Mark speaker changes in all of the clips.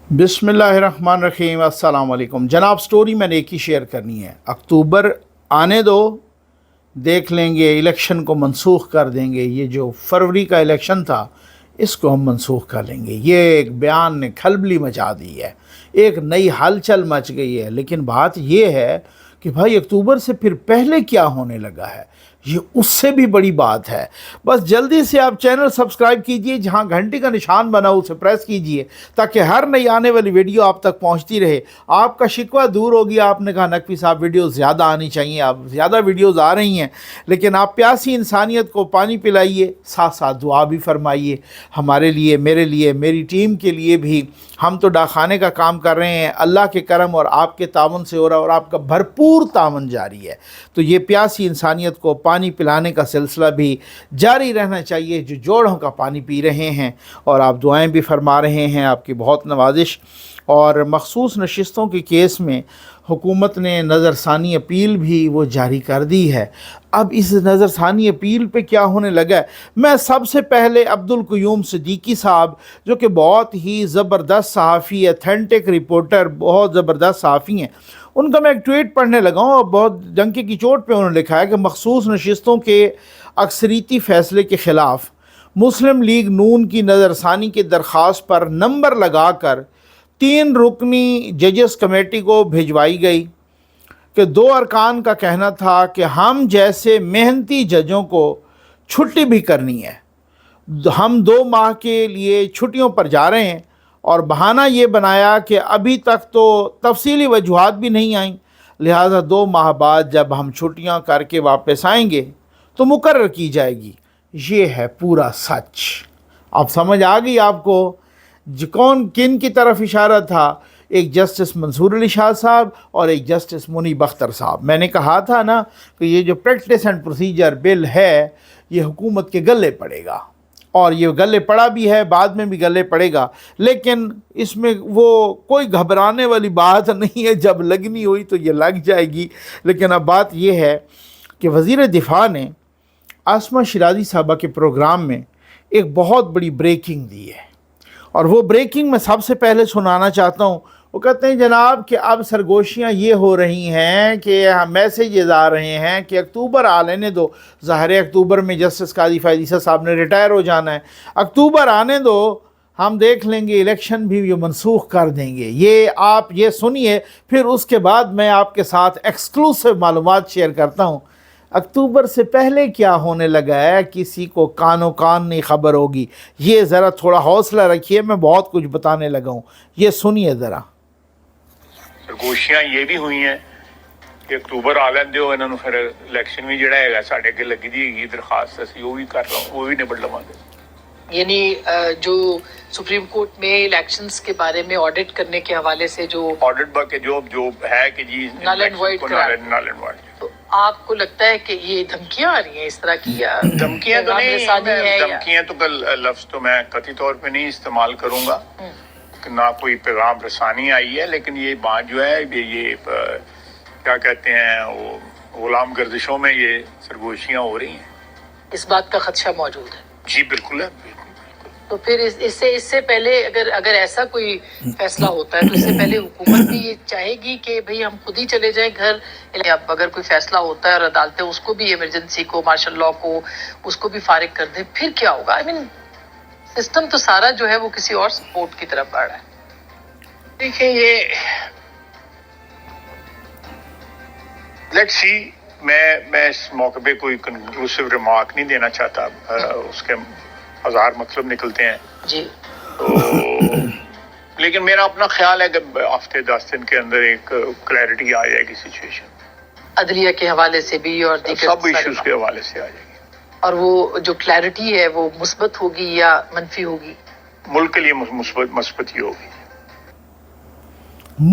Speaker 1: बिस्मिल्लाहिर्रहमानिर्रहीम। अस्सलाम वालेकुम जनाब। स्टोरी मैंने एक ही शेयर करनी है। अक्टूबर आने दो, देख लेंगे, इलेक्शन को मनसूख कर देंगे। ये जो फरवरी का इलेक्शन था इसको हम मनसूख कर लेंगे। ये एक बयान ने खलबली मचा दी है, एक नई हलचल मच गई है। लेकिन बात ये है कि भाई अक्टूबर से फिर पहले क्या होने लगा है, ये उससे भी बड़ी बात है। बस जल्दी से आप चैनल सब्सक्राइब कीजिए, जहां घंटी का निशान बना उसे प्रेस कीजिए ताकि हर नई आने वाली वीडियो आप तक पहुंचती रहे। आपका शिकवा दूर होगी। आपने कहा नकवी साहब वीडियो ज़्यादा आनी चाहिए, आप ज़्यादा वीडियोज़ आ रही हैं, लेकिन आप प्यासी इंसानियत को पानी पिलाइए, साथ साथ दुआ भी फरमाइए हमारे लिए, मेरे लिए, मेरी टीम के लिए भी। हम तो डाखाने का काम कर रहे हैं, अल्लाह के करम और आपके तावन से हो रहा है, और आपका भरपूर तावन जारी है। तो ये प्यासी इंसानियत को पानी पिलाने का सिलसिला भी जारी रहना चाहिए, जो जोड़ों का पानी पी रहे हैं। और आप दुआएं भी फरमा रहे हैं, आपकी बहुत नवाजिश। और मखसूस नशिस्तों के केस में हुकूमत ने नज़रसानी अपील भी वो जारी कर दी है। अब इस नज़रसानी अपील पे क्या होने लगा है, मैं सबसे पहले अब्दुल क़य्यूम सिद्दीकी साहब, जो कि बहुत ही ज़बरदस्त सहाफ़ी, अथेंटिक रिपोर्टर, बहुत ज़बरदस्त सहाफ़ी हैं, उनका मैं एक ट्वीट पढ़ने लगा हूँ और बहुत डंके की चोट पे उन्होंने लिखा है कि मखसूस नशिस्तों के अक्सरीती फ़ैसले के ख़िलाफ़ मुस्लिम लीग नून की नज़रसानी की दरख्वास्त पर नंबर लगाकर 3 रुकनी जजेस कमेटी को भिजवाई गई कि 2 अरकान का कहना था कि हम जैसे मेहनती जजों को छुट्टी भी करनी है। हम 2 माह के लिए छुट्टियों पर जा रहे हैं, और बहाना ये बनाया कि अभी तक तो तफसीली वजूहात भी नहीं आई, लिहाजा 2 माह बाद जब हम छुट्टियां करके वापस आएंगे तो मुकर्रर की जाएगी। ये है पूरा सच। अब समझ आ गई आपको कौन किन की तरफ इशारा था। एक जस्टिस मंसूर अली शाह साहब और एक जस्टिस मुनीब अख्तर साहब। मैंने कहा था ना कि ये जो प्रैक्टिस एंड प्रोसीजर बिल है ये हुकूमत के गले पड़ेगा, और ये गले पड़ा भी है, बाद में भी गले पड़ेगा। लेकिन इसमें वो कोई घबराने वाली बात नहीं है, जब लगनी हुई तो ये लग जाएगी। लेकिन अब बात ये है कि वज़ीर दिफा ने आसमा शिराजी साहबा के प्रोग्राम में एक बहुत बड़ी ब्रेकिंग दी है, और वो ब्रेकिंग मैं सबसे पहले सुनाना चाहता हूँ। वो कहते हैं जनाब कि अब सरगोशियाँ ये हो रही हैं कि मैसेजेस आ रहे हैं कि अक्टूबर आ लेने दो। ज़ाहिर है अक्टूबर में जस्टिस काजी फ़ायज़ साहब ने रिटायर हो जाना है, अक्टूबर आने दो, हम देख लेंगे, इलेक्शन भी ये मनसूख कर देंगे। ये आप ये सुनिए, फिर उसके बाद मैं आपके साथ एक्सक्लूसिव मालूमात शेयर करता हूँ। अक्टूबर से पहले क्या होने लगा है किसी को कानो कान नहीं खबर होगी। ये ज़रा थोड़ा हौसला रखिए, मैं बहुत कुछ बताने लगा हूँ, ये सुनिए ज़रा।
Speaker 2: सरगोशियां ये भी हुई हैं कि अक्टूबर आ लेंदे हो, इन्होंने फिर इलेक्शन भी जिहड़ा हैगा साडे अगे लगी दी हैगी दरखास्त, असीं वो भी कर लवां, वो भी निबड़ लवांगे।
Speaker 3: यानी जो सुप्रीम कोर्ट में इलेक्शंस के बारे में ऑडिट करने के हवाले से जो
Speaker 2: ऑडिट बाकी जो है कि जी
Speaker 3: नल एंड वाइड तो आपको लगता है कि ये धमकियां आ रही हैं इस तरह की?
Speaker 2: धमकियां तो नहीं, धमकियां तो लफ्ज तो मैं कतई तौर पे नहीं इस्तेमाल करूंगा, ना कोई पैगाम रसानी आई है। लेकिन ये बात जो है ये क्या कहते हैं वो गुलाम गर्दिशों में ये सरगोशियां हो रही हैं,
Speaker 3: इस बात का खदशा मौजूद है?
Speaker 2: जी बिल्कुल है।
Speaker 3: तो फिर इससे पहले अगर ऐसा कोई फैसला होता है तो इससे पहले हुकूमत भी ये चाहेगी कि भाई हम खुद ही चले जाएं घर। अब अगर कोई फैसला होता है और अदालतें उसको भी, इमरजेंसी को, मार्शल लॉ को, उसको भी फारिग कर दें, फिर क्या होगा? आई मीन सिस्टम तो सारा जो है वो किसी और सपोर्ट की तरफ बढ़ रहा है।
Speaker 2: देखिए ये लेट्स सी, मैं इस मौके पे कोई कंक्लूसिव रिमार्क नहीं देना चाहता, उसके 1000 मतलब निकलते हैं
Speaker 3: जी।
Speaker 2: तो लेकिन मेरा अपना ख्याल है कि हफ्ते 10 दिन के अंदर एक क्लैरिटी आ जाएगी सिचुएशन,
Speaker 3: अदलिया के हवाले से भी और
Speaker 2: सब इश्यूज के हवाले से आ जाएगी।
Speaker 3: और वो जो क्लैरिटी है वो मुस्बत होगी या मनफी होगी?
Speaker 2: मुल्क के लिए मुस्बत ही होगी।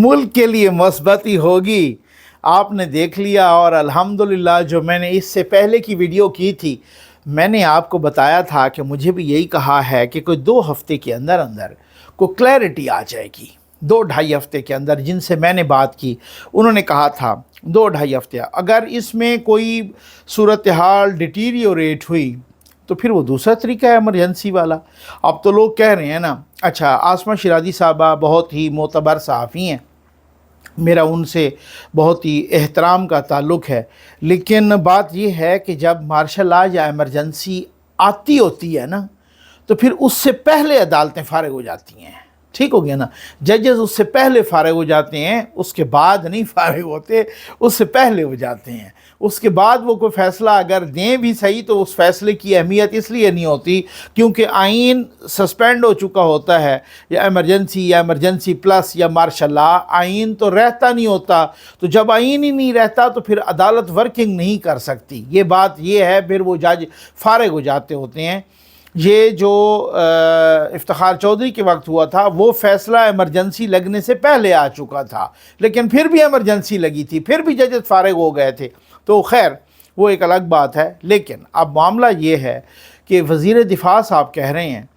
Speaker 1: मुल्क के लिए मस्बत ही होगी, आपने देख लिया। और अल्हम्दुलिल्लाह जो मैंने इससे पहले की वीडियो की थी, मैंने आपको बताया था कि मुझे भी यही कहा है कि कोई 2 हफ्ते के अंदर अंदर कोई क्लैरिटी आ जाएगी। 2-2.5 हफ्ते के अंदर जिनसे मैंने बात की उन्होंने कहा था 2-2.5 हफ्ते। अगर इसमें कोई सूरत हाल डिटीरियोरेट हुई तो फिर वो दूसरा तरीका है इमरजेंसी वाला। अब तो लोग कह रहे हैं ना, अच्छा आसमा शिराजी साहबा बहुत ही मोतबर सहाफ़ी हैं, मेरा उनसे बहुत ही एहतराम का ताल्लुक़ है, लेकिन बात ये है कि जब मार्शल लॉ या इमरजेंसी आती होती है ना, तो फिर उससे पहले अदालतें फ़ारिग हो जाती हैं। ठीक हो गया ना, जजेस उससे पहले फ़ारिग हो जाते हैं, उसके बाद नहीं फ़ारिग होते, उससे पहले हो जाते हैं। उसके बाद वो कोई फ़ैसला अगर दें भी सही तो उस फ़ैसले की अहमियत इसलिए नहीं होती क्योंकि आइन सस्पेंड हो चुका होता है, या इमरजेंसी प्लस या मार्शल लॉ, आइन तो रहता नहीं होता। तो जब आइन ही नहीं रहता तो फिर अदालत वर्किंग नहीं कर सकती। ये बात ये है, फिर वो जज फ़ारिग हो जाते होते हैं। ये जो इफ्तिखार चौधरी के वक्त हुआ था वो फ़ैसला इमरजेंसी लगने से पहले आ चुका था, लेकिन फिर भी इमरजेंसी लगी थी, फिर भी जजेस फारिग हो गए थे। तो खैर वो एक अलग बात है। लेकिन अब मामला ये है कि वज़ीर दिफ़ा साहब कह रहे हैं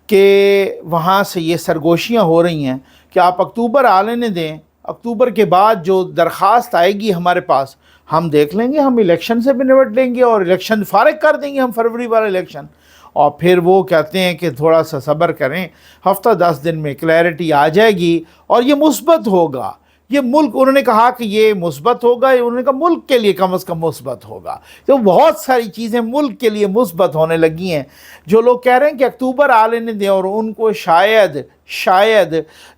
Speaker 1: कि वहाँ से ये सरगोशियाँ हो रही हैं कि आप अक्टूबर आ लेने दें, अक्टूबर के बाद जो दरख्वास्त आएगी हमारे पास हम देख लेंगे, हम इलेक्शन से भी निपट लेंगे और इलेक्शन फारिग कर देंगे हम, फरवरी वाला इलेक्शन। और फिर वो कहते हैं कि थोड़ा सा सब्र करें, हफ्ता 10 दिन में क्लैरिटी आ जाएगी और ये मुस्बत होगा। ये मुल्क, उन्होंने कहा कि ये मुस्बत होगा, उन्होंने कहा मुल्क के लिए कम से कम मुस्बत होगा। तो बहुत सारी चीज़ें मुल्क के लिए मुस्बत होने लगी हैं। जो लोग कह रहे हैं कि अक्टूबर आ लेने दें और उनको शायद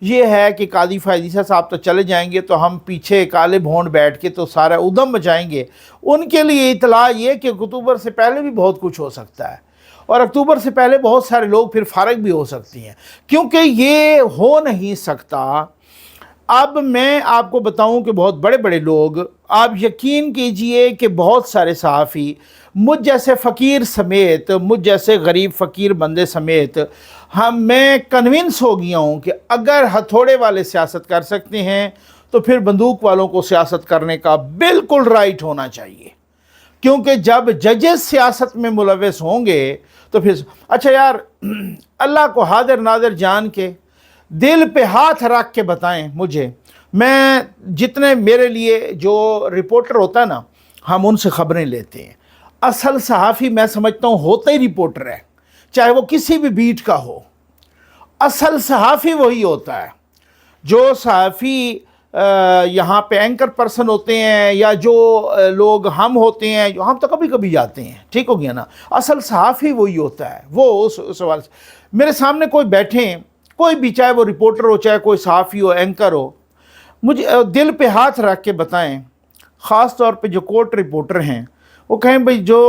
Speaker 1: ये है कि कादी फ़ायज़ साहब तो चले जाएंगे तो हम पीछे काले भोंड बैठ के तो सारा उधम मचाएंगे, उनके लिए इतला ये कि अक्टूबर से पहले भी बहुत कुछ हो सकता है और अक्टूबर से पहले बहुत सारे लोग फिर फारिग भी हो सकती हैं, क्योंकि ये हो नहीं सकता। अब मैं आपको बताऊं कि बहुत बड़े बड़े लोग, आप यकीन कीजिए कि बहुत सारे सहाफ़ी मुझ जैसे फ़कीर समेत, मुझ जैसे गरीब फ़कीर बंदे समेत, मैं कन्विंस हो गया हूँ कि अगर हथौड़े वाले सियासत कर सकते हैं तो फिर बंदूक वालों को सियासत करने का बिल्कुल राइट होना चाहिए। क्योंकि जब जजेस सियासत में मुलव्वस होंगे तो फिर अच्छा यार, अल्लाह को हाजिर नाज़िर जान के दिल पे हाथ रख के बताएं मुझे, मैं जितने मेरे लिए जो रिपोर्टर होता है ना, हम उनसे ख़बरें लेते हैं। असल सहाफ़ी मैं समझता हूँ होता ही रिपोर्टर है, चाहे वो किसी भी बीट का हो। असल सहाफ़ी वही होता है। जो सहाफ़ी यहाँ पे एंकर पर्सन होते हैं या जो लोग हम होते हैं, हम तो कभी कभी जाते हैं, ठीक हो गया ना। असल सहाफ़ी वही होता है। वो उस सवाल से मेरे सामने कोई बैठे, कोई भी, चाहे वो रिपोर्टर हो, चाहे कोई सहाफ़ी हो, एंकर हो, मुझे दिल पे हाथ रख के बताएं, ख़ास तौर पे जो कोर्ट रिपोर्टर हैं, वो कहें भाई जो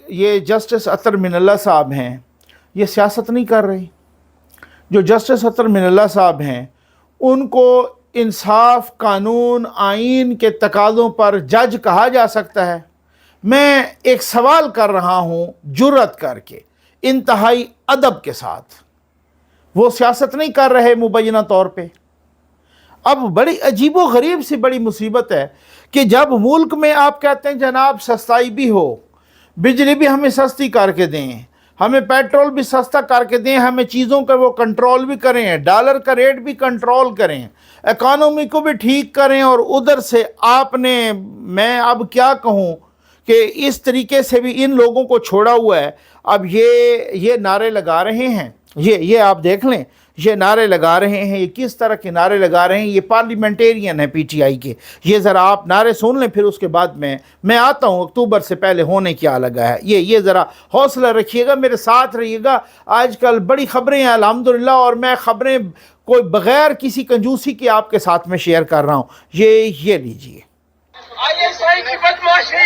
Speaker 1: ये जस्टिस अतर मिनल्ला साहब हैं ये सियासत नहीं कर रहे। जो जस्टिस अतर मिनल्ला साहब हैं उनको इंसाफ, कानून, आइन के तकाज़ों पर जज कहा जा सकता है। मैं एक सवाल कर रहा हूँ जुर्रत करके, इंतहाई अदब के साथ, वो सियासत नहीं कर रहे मुबैना तौर पे। अब बड़ी अजीबो गरीब सी बड़ी मुसीबत है कि जब मुल्क में आप कहते हैं जनाब सस्ताई भी हो, बिजली भी हमें सस्ती करके दें, हमें पेट्रोल भी सस्ता करके दें, हमें चीज़ों का वो कंट्रोल भी करें, डॉलर का रेट भी कंट्रोल करें, इकॉनमी को भी ठीक करें, और उधर से आपने, मैं अब क्या कहूँ कि इस तरीके से भी इन लोगों को छोड़ा हुआ है। अब ये नारे लगा रहे हैं, ये आप देख लें, ये नारे लगा रहे हैं, ये किस तरह के नारे लगा रहे हैं। ये पार्लियामेंटेरियन है पीटीआई के। ये ज़रा आप नारे सुन लें, फिर उसके बाद मैं आता हूँ अक्टूबर से पहले होने क्या लगा है। ये ज़रा हौसला रखिएगा, मेरे साथ रहिएगा। आजकल बड़ी ख़बरें हैं अल्हम्दुलिल्लाह, और मैं ख़बरें कोई बग़ैर किसी कंजूसी के आपके साथ में शेयर कर रहा हूँ। ये लीजिए।
Speaker 4: आईएसआई की बदमाशी,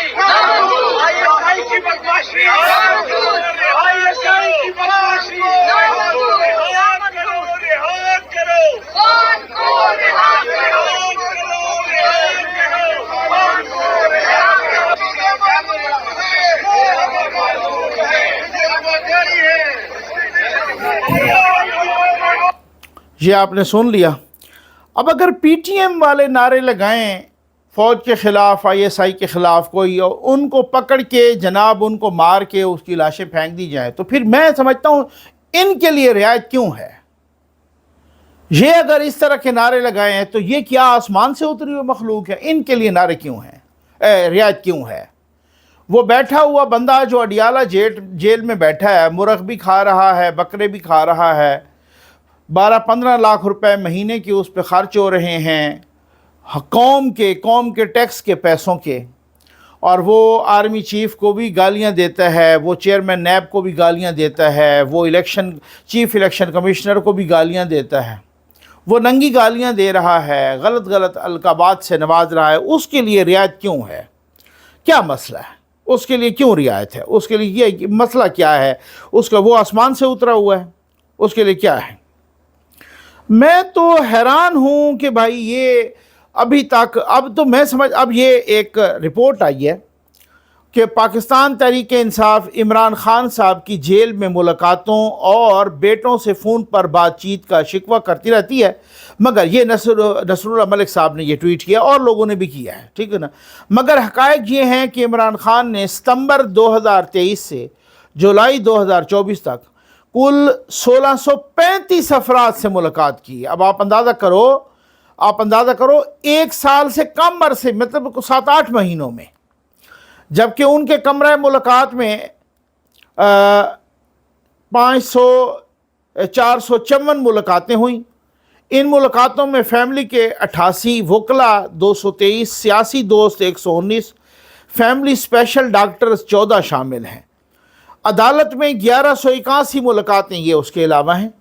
Speaker 4: आईएसआई की बदमाशी, आईएसआई की बदमाशी, रिहा करो, रिहा करो, कौन को रिहा करो, कौन को रिहा करो।
Speaker 1: ये आपने सुन लिया। अब अगर पीटीएम वाले नारे लगाएं फ़ौज के ख़िलाफ़, आईएसआई के ख़िलाफ़ कोई, और उनको पकड़ के जनाब उनको मार के उसकी लाशें फेंक दी जाए, तो फिर मैं समझता हूँ इनके लिए रियायत क्यों है। ये अगर इस तरह के नारे लगाए हैं तो ये क्या आसमान से उतरी हुई मखलूक है? इनके लिए नारे क्यों हैं, रियायत क्यों है? वो बैठा हुआ बंदा जो अडियाला जेल में बैठा है, मुर्ग भी खा रहा है, बकरे भी खा रहा है, 12-15 लाख रुपए महीने की उस पर खर्च हो रहे हैं कौम के टैक्स के पैसों के, और वो आर्मी चीफ़ को भी गालियां देता है, वो चेयरमैन नैब को भी गालियां देता है, वो चीफ़ इलेक्शन कमिश्नर को भी गालियां देता है, वो नंगी गालियां दे रहा है, गलत अलकाबात से नवाज रहा है। उसके लिए रियायत क्यों है? क्या मसला है? उसके लिए क्यों रियायत है? उसके लिए ये मसला क्या है? उसका वो आसमान से उतरा हुआ है, उसके लिए क्या है? मैं तो हैरान हूँ कि भाई ये अभी तक, अब ये एक रिपोर्ट आई है कि पाकिस्तान तहरीक इंसाफ इमरान खान साहब की जेल में मुलाकातों और बेटों से फ़ोन पर बातचीत का शिकवा करती रहती है, मगर ये नसरुल्लाह मलिक साहब ने ये ट्वीट किया और लोगों ने भी किया है, ठीक है ना। मगर हक़ाइक़ ये हैं कि इमरान खान ने सितंबर 2023 से जुलाई 2024 तक कुल 1635 अफराद से मुलाकात की। अब आप अंदाज़ा करो 1 साल से कम अरसे, मतलब 7-8 महीनों में, जबकि उनके कमरा मुलाकात में 454 मुलाकातें हुई। इन मुलाकातों में फैमिली के 88, वकला 223, सियासी दोस्त 119, फैमिली स्पेशल डॉक्टर्स 14 शामिल हैं। अदालत में 1181 मुलाकातें ये उसके अलावा हैं,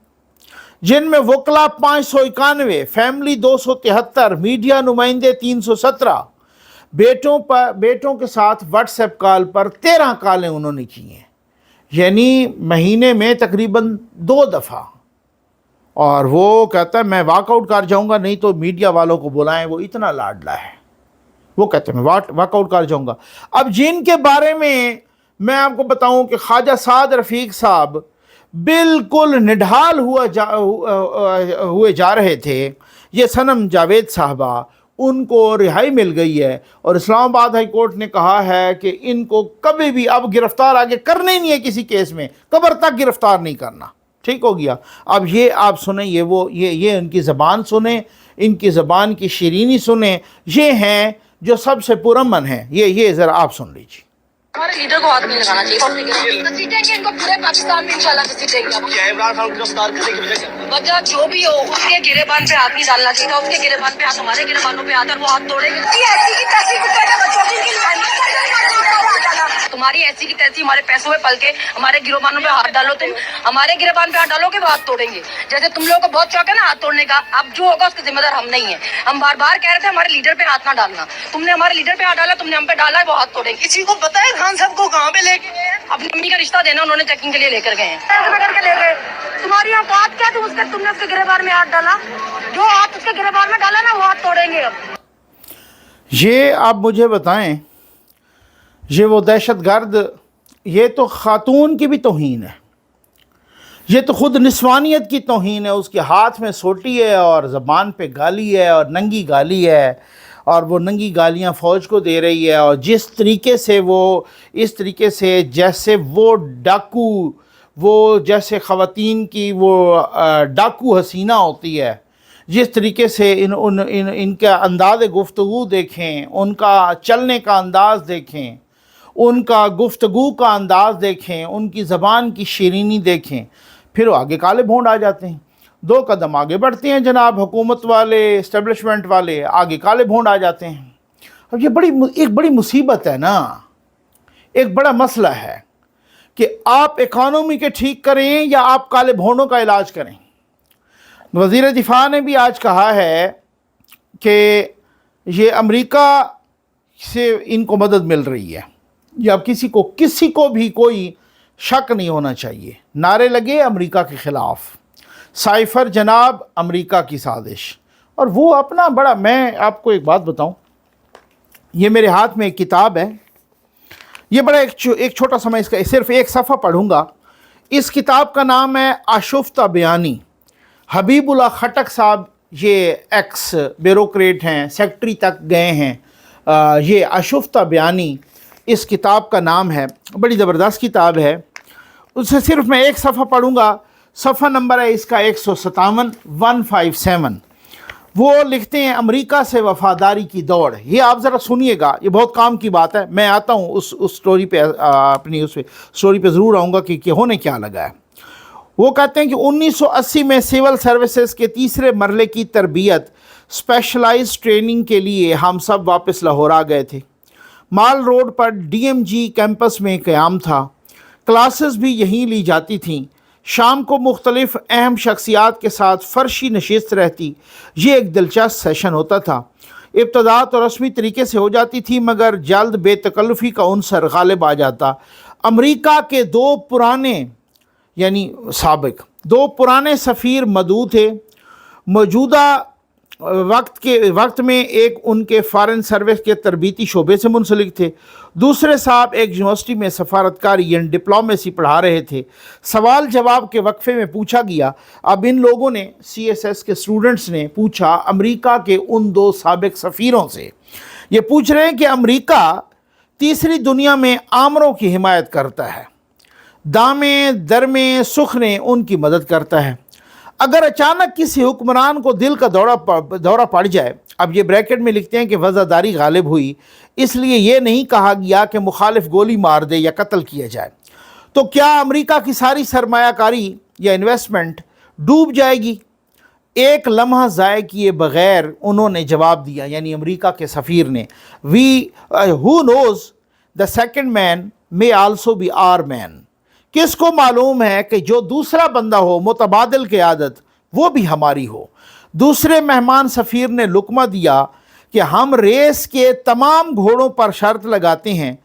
Speaker 1: जिनमें वकला 591, फैमिली 273, मीडिया नुमाइंदे 317, बेटों के साथ व्हाट्सएप कॉल पर 13 कॉलें उन्होंने की हैं, यानी महीने में तकरीबन 2 दफ़ा। और वो कहता है मैं वॉकआउट कर जाऊंगा, नहीं तो मीडिया वालों को बुलाएं, वो इतना लाडला है। वो कहते हैं मैं वॉकआउट कर जाऊंगा। अब जिनके बारे में मैं आपको बताऊं कि ख्वाजा साद रफ़ीक साहब बिल्कुल निढाल हुए जा रहे थे, ये सनम जावेद साहबा, उनको रिहाई मिल गई है और इस्लामाबाद हाई कोर्ट ने कहा है कि इनको कभी भी अब गिरफ्तार आगे करना ही नहीं है, किसी केस में कब्र तक गिरफ्तार नहीं करना। ठीक हो गया। अब ये आप सुने, ये इनकी ज़बान सुने, इनकी ज़बान की शीरीनी सुने, ये हैं जो सबसे पुरअमन है। ये ज़रा आप सुन लीजिए।
Speaker 3: हमारे लीडर को हाथ नहीं लगाना चाहिए। घसीटेंगे इनको पूरे पाकिस्तान में इंशाल्लाह घसीटेंगे।
Speaker 4: क्या इमरान खान को गिरफ्तार करने की वजह
Speaker 3: वजह जो भी हो, उसके गिरेबान पे हाथ नहीं डालना चाहिए। उसके गिरेबान पे हाथ, हमारे गिरेबानों पे हाथ, और वो हाथ तोड़ेंगे। ऐसी की तैसी तुम्हारी ऐसी की तैसी हमारे पैसों में पल के हमारे गिरेबानों पे हाथ डालो। तुम हमारे गिरेबान पे हाथ डालोगे, वो हाथ तोड़ेंगे। जैसे तुम लोगों को बहुत शौक है ना हाथ तोड़ने का, अब जो होगा उसका जिम्मेदार हम नहीं है। हम बार बार कह रहे थे हमारे लीडर पे हाथ ना डालना, तुमने हमारे लीडर पे हाथ डाला, तुमने हम पे डाला है, वो हाथ तोड़ेंगे। किसी को पता है खान साहब को कहाँ पे लेके गए? अपनी अम्मी का रिश्ता देना, उन्होंने चेकिंग के लिए लेकर गए हैं, करके ले गए। तुम्हारी औकात क्या? तुमने उसके गिरेबान में हाथ डाला, जो हाथ उसके गिरेबान में डाला ना, वो हाथ तोड़ेंगे। अब
Speaker 1: ये आप मुझे बताएं, ये वो दहशतगर्द, ये तो खातून की भी तौहीन है, ये तो ख़ुद निस्वानियत की तौहीन है। उसके हाथ में सोटी है और ज़बान पे गाली है और नंगी गाली है, और वो नंगी गालियां फ़ौज को दे रही है। और जिस तरीके से वो, इस तरीके से जैसे वो डाकू, वो जैसे ख़वातीन की वो डाकू हसीना होती है, जिस तरीके से इनका अंदाज़ गुफ्तगू देखें, उनका चलने का अंदाज़ देखें, उनका गुफ्तगू का अंदाज़ देखें, उनकी ज़बान की शीरीनी देखें, फिर वो आगे काले भोंड आ जाते हैं। 2 कदम आगे बढ़ते हैं जनाब हुकूमत वाले, इस्टेब्लिशमेंट वाले, आगे काले भोंड आ जाते हैं। अब ये एक बड़ी मुसीबत है ना, एक बड़ा मसला है कि आप इकानमी के ठीक करें या आप काले भोंडों का इलाज करें। वज़ीर दिफा ने भी आज कहा है कि ये अमेरिका से इनको मदद मिल रही है। या अब किसी को भी कोई शक नहीं होना चाहिए। नारे लगे अमेरिका के ख़िलाफ़, साइफ़र जनाब अमेरिका की साजिश, और वो अपना बड़ा। मैं आपको एक बात बताऊं, ये मेरे हाथ में एक किताब है, ये बड़ा एक छोटा सा, मैं इसका सिर्फ एक सफ़ा पढ़ूंगा। इस किताब का नाम है आशुफ्ता बयानी। हबीबुल्लाह खटक साहब, ये एक्स ब्यूरोक्रेट हैं, सेक्रेटरी तक गए हैं। ये आशुफ्ता बयानी इस किताब का नाम है, बड़ी ज़बरदस्त किताब है। उससे सिर्फ मैं एक सफ़ा पढ़ूंगा। सफ़ा नंबर है इसका 157, 157। वो लिखते हैं अमेरिका से वफादारी की दौड़। ये आप ज़रा सुनिएगा, ये बहुत काम की बात है। मैं आता हूँ उस स्टोरी पे, अपनी उस स्टोरी पे ज़रूर आऊँगा कि होने क्या लगा है। वो कहते हैं कि 1980 में सिविल सर्विसेज के तीसरे मरले की तरबियत स्पेशलाइज्ड ट्रेनिंग के लिए हम सब वापस लाहौर आ गए थे। माल रोड पर डीएमजी कैंपस में क़याम था। क्लासेस भी यहीं ली जाती थीं। शाम को मुख्तलिफ अहम शख्सियात के साथ फ़र्शी नशिस्त रहती। ये एक दिलचस्प सेशन होता था। इब्तदा तो रस्मी तरीके से हो जाती थी, मगर जल्द बेतकल्लुफ़ी का उनसर गालिब आ जाता। अमेरिका के दो पुराने सफ़ीर मदऊ थे। मौजूदा वक्त में एक उनके फ़ॉरेन सर्विस के तरबीती शोबे से मुंसलिक थे। दूसरे साहब एक यूनिवर्सिटी में सफारतकारी यानी डिप्लोमेसी पढ़ा रहे थे। सवाल जवाब के वक्फे में पूछा गया। अब इन लोगों ने, CSS के स्टूडेंट्स ने पूछा अमेरिका के उन दो साबिक सफ़ीरों से। ये पूछ रहे हैं कि अमेरिका तीसरी दुनिया में आमरों की हिमायत करता है, दामे दरमे सुखने उनकी मदद करता है। अगर अचानक किसी हुक्मरान को दिल का दौरा पड़ जाए, अब ये ब्रैकेट में लिखते हैं कि वज़ादारी गालिब हुई, इसलिए ये नहीं कहा गया कि मुखालिफ गोली मार दे या कत्ल किया जाए, तो क्या अमेरिका की सारी सरमायाकारी या इन्वेस्टमेंट डूब जाएगी? एक लम्हा ज़ाय किए बग़ैर उन्होंने जवाब दिया, यानी अमेरिका के सफ़ीर ने, who knows the second man may also be our man. किसको मालूम है कि जो दूसरा बंदा हो मुतबादिल की आदत वो भी हमारी हो। दूसरे मेहमान सफ़ीर ने लुकमा दिया कि हम रेस के तमाम घोड़ों पर शर्त लगाते हैं,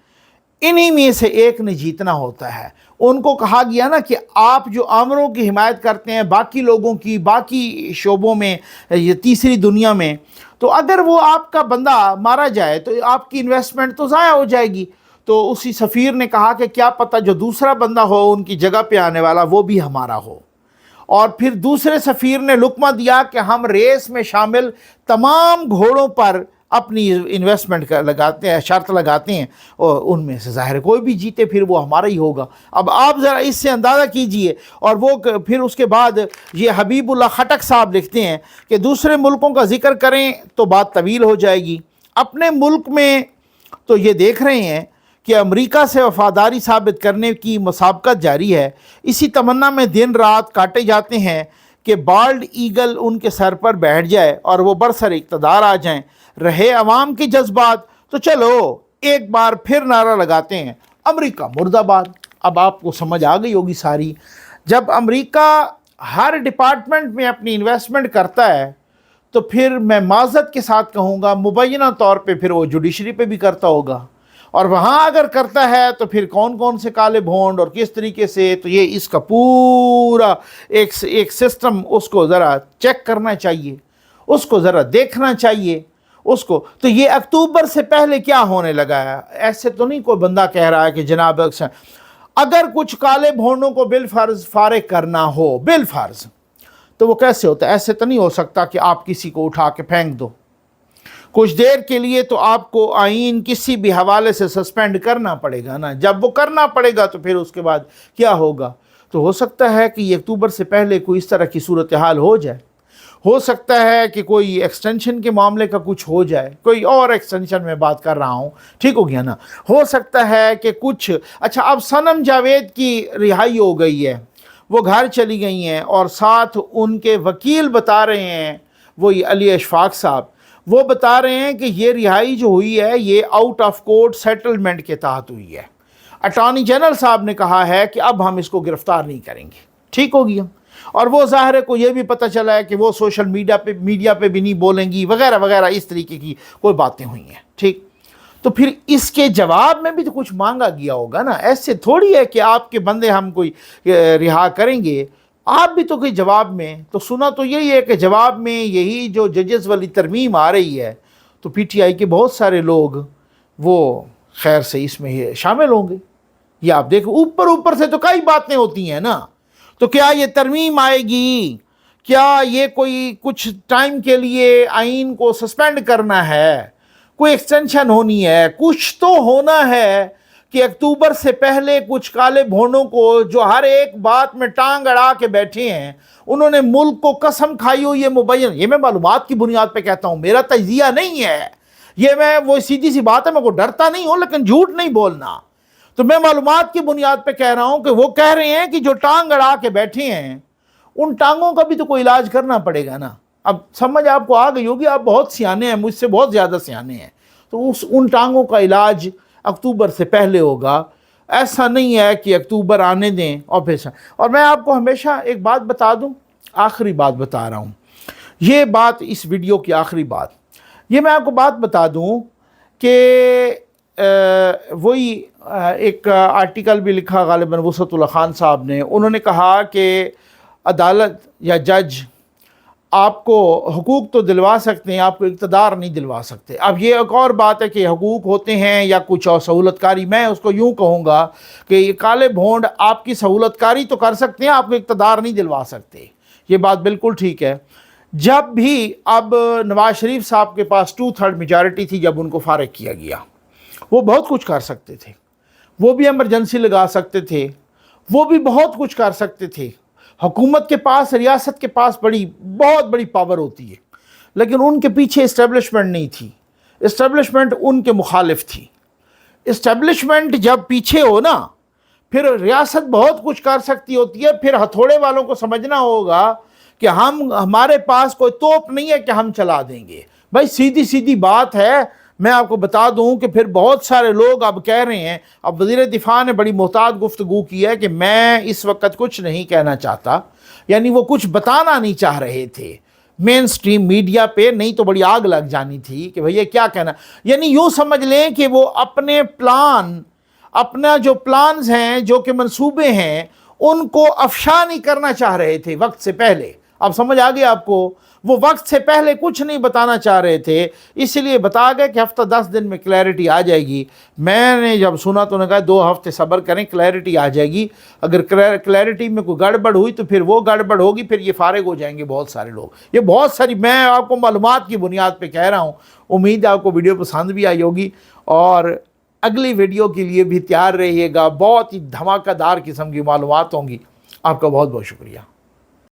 Speaker 1: इन्हीं में से एक ने जीतना होता है। उनको कहा गया ना कि आप जो आमरों की हिमायत करते हैं बाकी लोगों की, बाकी शोबों में, ये तीसरी दुनिया में, तो अगर वो आपका बंदा मारा जाए तो आपकी इन्वेस्टमेंट तो ज़ाया हो जाएगी। तो उसी सफ़ीर ने कहा कि क्या पता जो दूसरा बंदा हो उनकी जगह पे आने वाला वो भी हमारा हो। और फिर दूसरे सफ़ीर ने लुकमा दिया कि हम रेस में शामिल तमाम घोड़ों पर अपनी इन्वेस्टमेंट लगाते हैं, शर्त लगाते हैं, और उनमें से ज़ाहिर कोई भी जीते फिर वो हमारा ही होगा। अब आप ज़रा इससे अंदाज़ा कीजिए। और वो फिर उसके बाद ये हबीबुल्लाह खटक साहब लिखते हैं कि दूसरे मुल्कों का ज़िक्र करें तो बात तवील हो जाएगी। अपने मुल्क में तो ये देख रहे हैं कि अमेरिका से वफ़ादारी साबित करने की मुसाबकत जारी है। इसी तमन्ना में दिन रात काटे जाते हैं कि बाल्ड ईगल उनके सर पर बैठ जाए और वो बरसर इक़्तिदार आ जाएं। रहे अवाम के जज्बात तो चलो एक बार फिर नारा लगाते हैं, अमेरिका मुर्दाबाद। अब आपको समझ आ गई होगी सारी। जब अमेरिका हर डिपार्टमेंट में अपनी इन्वेस्टमेंट करता है तो फिर मैं माज़रत के साथ कहूँगा मुबैना तौर पे फिर वो जुडिशरी पे भी करता होगा। और वहाँ अगर करता है तो फिर कौन कौन से काले भोंड और किस तरीके से, तो ये इसका पूरा एक सिस्टम उसको ज़रा चेक करना चाहिए, उसको ज़रा देखना चाहिए उसको। तो ये अक्टूबर से पहले क्या होने लगा है? ऐसे तो नहीं कोई बंदा कह रहा है कि जनाब अगर कुछ काले भोंडों को बिल फ़र्ज़ फारिग करना हो, बिल फ़र्ज़, तो वो कैसे होता है? ऐसे तो नहीं हो सकता कि आप किसी को उठा के फेंक दो। कुछ देर के लिए तो आपको आईन किसी भी हवाले से सस्पेंड करना पड़ेगा ना। जब वो करना पड़ेगा तो फिर उसके बाद क्या होगा? तो हो सकता है कि ये अक्टूबर से पहले कोई इस तरह की सूरत हाल हो जाए। हो सकता है कि कोई एक्सटेंशन के मामले का कुछ हो जाए, कोई और एक्सटेंशन में बात कर रहा हूँ, ठीक हो गया ना। हो सकता है कि कुछ, अच्छा अब सनम जावेद की रिहाई हो गई है, वो घर चली गई हैं, और साथ उनके वकील बता रहे हैं, वो अली अशफाक साहब, वो बता रहे हैं कि ये रिहाई जो हुई है ये आउट ऑफ कोर्ट सेटलमेंट के तहत हुई है। अटॉर्नी जनरल साहब ने कहा है कि अब हम इसको गिरफ़्तार नहीं करेंगे, ठीक हो गया। और वो ज़ाहिर है को ये भी पता चला है कि वो सोशल मीडिया पे भी नहीं बोलेंगी वगैरह वगैरह, इस तरीके की कोई बातें हुई हैं, ठीक। तो फिर इसके जवाब में भी तो कुछ मांगा गया होगा ना। ऐसे थोड़ी है कि आपके बंदे हम कोई रिहा करेंगे, आप भी तो कोई जवाब में, तो सुना तो यही है कि जवाब में यही जो जजेस वाली तरमीम आ रही है, तो PTI के बहुत सारे लोग वो खैर से इसमें शामिल होंगे। ये आप देखो ऊपर ऊपर से तो कई बातें होती हैं ना। तो क्या ये तरमीम आएगी? क्या ये कोई कुछ टाइम के लिए आइन को सस्पेंड करना है? कोई एक्सटेंशन होनी है? कुछ तो होना है कि अक्टूबर से पहले कुछ काले भोंडों को, जो हर एक बात में टांग अड़ा के बैठे हैं, उन्होंने मुल्क को कसम खाई हुई है मुबैन। ये मैं मालूमात की बुनियाद पे कहता हूँ, मेरा तजिया नहीं है, ये मैं वो सीधी सी बात है, मैं को डरता नहीं हूँ, लेकिन झूठ नहीं बोलना। तो मैं मालूमात की बुनियाद पे कह रहा हूँ कि वो कह रहे हैं कि जो टांग अड़ा के बैठे हैं, उन टांगों का भी तो कोई इलाज करना पड़ेगा ना। अब समझ आपको आ गई होगी, आप बहुत सियाने हैं, मुझसे बहुत ज़्यादा सियाने हैं। तो उन टांगों का इलाज अक्टूबर से पहले होगा। ऐसा नहीं है कि अक्टूबर आने दें और फिर। और मैं आपको हमेशा एक बात बता दूं, आखिरी बात बता रहा हूं, ये बात इस वीडियो की आखिरी बात, ये मैं आपको बात बता दूं कि वही एक आर्टिकल भी लिखा गालिबन वसअतुल्ला खान साहब ने, उन्होंने कहा कि अदालत या जज आपको हुकूक तो दिलवा सकते हैं, आपको इक़्तिदार नहीं दिलवा सकते। अब ये एक और बात है कि हुकूक होते हैं या कुछ और सहूलतकारी, मैं उसको यूँ कहूँगा कि ये काले भोंड आपकी सहूलतकारी तो कर सकते हैं, आपको इक़्तिदार नहीं दिलवा सकते। ये बात बिल्कुल ठीक है। जब भी अब नवाज शरीफ साहब के पास 2/3 मेजॉरिटी थी, जब उनको फारिग किया गया, वो बहुत कुछ कर सकते थे, वो भी एमरजेंसी लगा सकते थे, वो भी बहुत कुछ कर सकते थे। हुकूमत के पास, रियासत के पास बहुत बड़ी पावर होती है, लेकिन उनके पीछे इस्टेब्लिशमेंट नहीं थी, इस्टेब्लिशमेंट उनके मुखालिफ थी। इस्टेब्लिशमेंट जब पीछे हो ना, फिर रियासत बहुत कुछ कर सकती होती है। फिर हथौड़े वालों को समझना होगा कि हमारे पास कोई तोप नहीं है कि हम चला देंगे। भाई सीधी सीधी बात है। मैं आपको बता दूं कि फिर बहुत सारे लोग अब कह रहे हैं, अब वज़ीर दिफा ने बड़ी मोहतात गुफ्तगू की है कि मैं इस वक्त कुछ नहीं कहना चाहता, यानी वो कुछ बताना नहीं चाह रहे थे मेन स्ट्रीम मीडिया पे, नहीं तो बड़ी आग लग जानी थी कि भैया क्या कहना। यानी यूँ समझ लें कि वो अपने प्लान, अपना जो प्लान्स हैं, जो कि मंसूबे हैं, उनको अफशा नहीं करना चाह रहे थे वक्त से पहले। अब समझ आ गया आपको, वो वक्त से पहले कुछ नहीं बताना चाह रहे थे, इसलिए बता गए कि हफ्ता 10 दिन में क्लैरिटी आ जाएगी। मैंने जब सुना तो उन्होंने कहा 2 हफ्ते सब्र करें, क्लैरिटी आ जाएगी। अगर क्लैरिटी में कोई गड़बड़ हुई तो फिर वो गड़बड़ होगी, फिर ये फारिग हो जाएंगे बहुत सारे लोग। ये बहुत सारी, मैं आपको मालूमात की बुनियाद पे कह रहा हूँ। उम्मीद है आपको वीडियो पसंद भी आई होगी, और अगली वीडियो के लिए भी तैयार रहिएगा। बहुत ही धमाकेदार किस्म की मालूमात होंगी। आपका बहुत बहुत शुक्रिया।